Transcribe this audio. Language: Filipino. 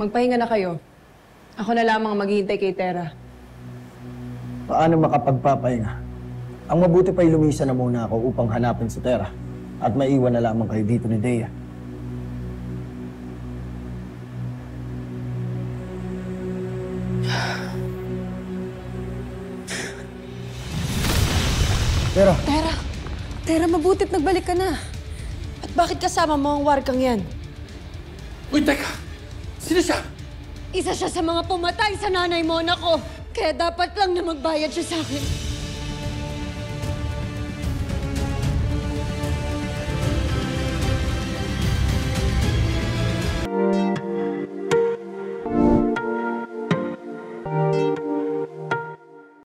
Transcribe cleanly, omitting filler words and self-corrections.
Magpahinga na kayo. Ako na lamang maghihintay kay Tera. Paano makapagpapahinga? Ang mabuti pa'y lumisa na muna ako upang hanapin si Tera at maiwan na lamang kayo dito ni Dea. Tera! Tera! Tera, mabuti't nagbalik ka na. At bakit kasama mo ang warkang yan? Uy, teka! Sino siya? Isa siya sa mga pumatay sa nanay mo, anak ko. Kaya dapat lang na magbayad siya sa akin.